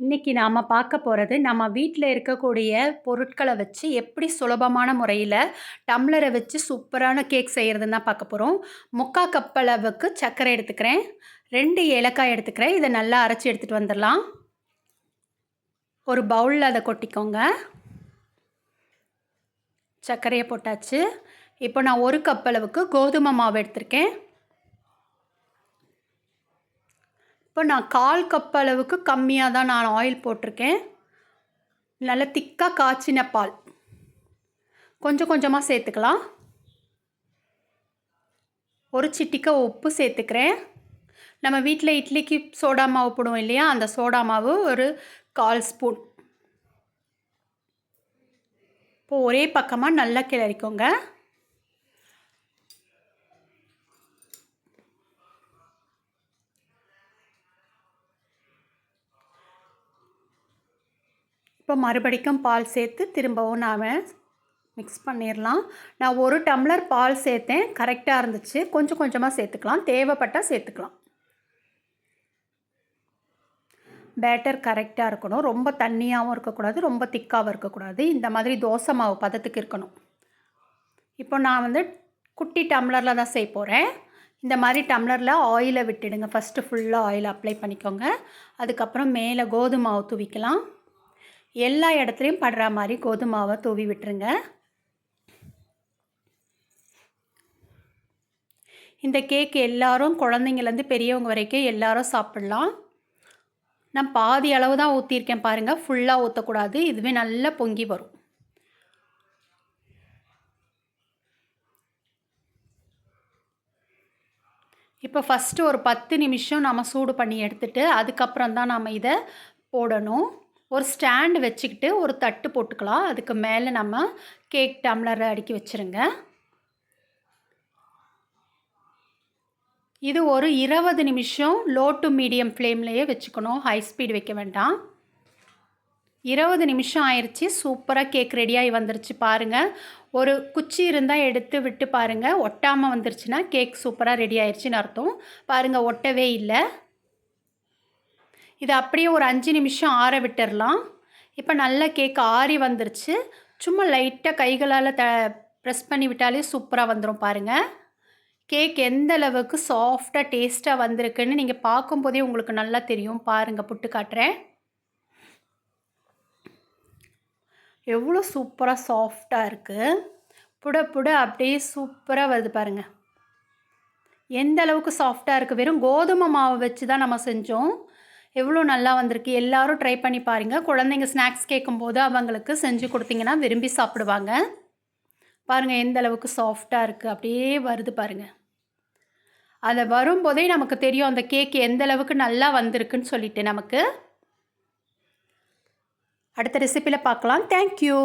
இன்னைக்கு நாம பார்க்க போறது, நம்ம வீட்ல இருக்கக்கூடிய பொருட்கள வச்சு எப்படி சுலபமான முறையில டம்ளர வச்சு சூப்பரான கேக் செய்றதுன்னு தான் பார்க்க போறோம். 3/4 கப் அளவுக்கு சர்க்கரை எடுத்துக்கிறேன். 2 ஏலக்காய் எடுத்துக்கிறேன். இத நல்லா அரைச்சு எடுத்துட்டு வந்துரலாம். ஒரு பவுல்ல அத கொட்டிக்கோங்க. சர்க்கரைய போட்டாச்சு. இப்போ நான் 1 கப் அளவுக்கு கோதுமை மாவு எடுத்திருக்கேன். இப்போ நான் 1/4 கப் அளவுக்கு கம்மியா தான் நான் ஆயில் போட்டிருக்கேன். நல்ல திக்கா காய்ச்சின பால். கொஞ்சம் கொஞ்சமா சேர்த்துக்கலாம். ஒரு சிட்டிகை உப்பு சேர்த்துக்கிறேன். நம்ம வீட்ல இட்லிக்கு சோடா மாவு போடுவோம் இல்லையா? அந்த சோடா மாவு ஒரு 1/4 ஸ்பூன். இப்போ ஒரே பக்கமா நல்லா கிளறிக்கோங்க. இப்போ மறுபடிக்கும் பால் சேர்த்து திரும்பவும் நாம மிக்ஸ் பண்ணிரலாம். நான் 1 டம்ளர் பால் சேர்த்தேன். கரெக்ட்டா இருந்துச்சு. கொஞ்சம் கொஞ்சமா சேர்த்துக்கலாம். தேவைப்பட்டா சேர்த்துக்கலாம். பேட்டர் கரெக்ட்டா இருக்கணும். ரொம்ப தண்ணியாவும் இருக்கக்கூடாது. ரொம்ப திக்காவும் இருக்கக்கூடாது. இந்த மாதிரி தோசை மாவு பதத்துக்கு இருக்கணும். இப்போ நான் வந்து குட்டி டம்ளர்ல தான் செய்ய போறேன். இந்த மாதிரி டம்ளர்ல ஆயில விட்டுடுங்க. ஃபர்ஸ்ட்டு ஃபுல்லா ஆயில் அப்ளை பண்ணிக்கோங்க. அதுக்கப்புறம் மேலே கோதுமை மாவு தூவிக்கலாம். எல்லா இடத்துலையும் படுற மாதிரி கோதுமை மாவை தூவி விட்டுருங்க. இந்த கேக் எல்லாரும் குழந்தைங்கலேருந்து பெரியவங்க வரைக்கும் எல்லாரும் சாப்பிடலாம். நான் பாதி அளவு தான் ஊற்றிருக்கேன் பாருங்கள். ஃபுல்லாக ஊற்றக்கூடாது. இதுவே நல்லா பொங்கி வரும். இப்போ ஃபஸ்ட்டு ஒரு 10 நிமிஷம் நம்ம சூடு பண்ணி எடுத்துட்டு அதுக்கப்புறம் தான் நம்ம இதை போடணும். ஒரு ஸ்டாண்டு வச்சுக்கிட்டு ஒரு தட்டு போட்டுக்கலாம். அதுக்கு மேலே நம்ம கேக் டம்ளரை அடுக்கி வச்சுருங்க. இது ஒரு 20 நிமிஷம் லோ டு மீடியம் ஃப்ளேம்லேயே வச்சுக்கணும். ஹை ஸ்பீட் வைக்க வேண்டாம். 20 நிமிஷம் ஆயிடுச்சு. சூப்பராக கேக் ரெடியாகி வந்துருச்சு பாருங்கள். ஒரு குச்சி இருந்தால் எடுத்து விட்டு பாருங்கள். ஒட்டாமல் வந்துருச்சுன்னா கேக் சூப்பராக ரெடி ஆயிடுச்சுன்னு அர்த்தம். பாருங்கள், ஒட்டவே இல்லை. இதை அப்படியே ஒரு 5 நிமிஷம் ஆற விட்டுடலாம். இப்போ நல்ல கேக் ஆறி வந்துருச்சு. சும்மா லைட்டாக கைகளால் ப்ரெஸ் பண்ணி விட்டாலே சூப்பராக வந்துடும் பாருங்கள். கேக் எந்த அளவுக்கு சாஃப்டாக டேஸ்ட்டாக வந்திருக்குன்னு நீங்கள் பார்க்கும்போதே உங்களுக்கு நல்லா தெரியும். பாருங்கள், புட்டு காட்டுறேன். எவ்வளோ சூப்பராக சாஃப்டாக இருக்குது. புட புட அப்படியே சூப்பராக வருது பாருங்கள். எந்த அளவுக்கு சாஃப்டாக இருக்குது. வெறும் கோதுமை மாவு வச்சு தான் நம்ம செஞ்சோம். எவ்வளோ நல்லா வந்திருக்கு. எல்லோரும் ட்ரை பண்ணி பாருங்கள். குழந்தைங்க ஸ்நாக்ஸ் கேட்கும்போது அவங்களுக்கு செஞ்சு கொடுத்தீங்கன்னா விரும்பி சாப்பிடுவாங்க. பாருங்கள் எந்த அளவுக்கு சாஃப்டாக இருக்குது. அப்படியே வருது பாருங்கள். அதை வரும்போதே நமக்கு தெரியும் அந்த கேக் எந்த அளவுக்கு நல்லா வந்திருக்குன்னு சொல்லிட்டு. நமக்கு அடுத்த ரெசிபியில் பார்க்கலாம். தேங்க்யூ.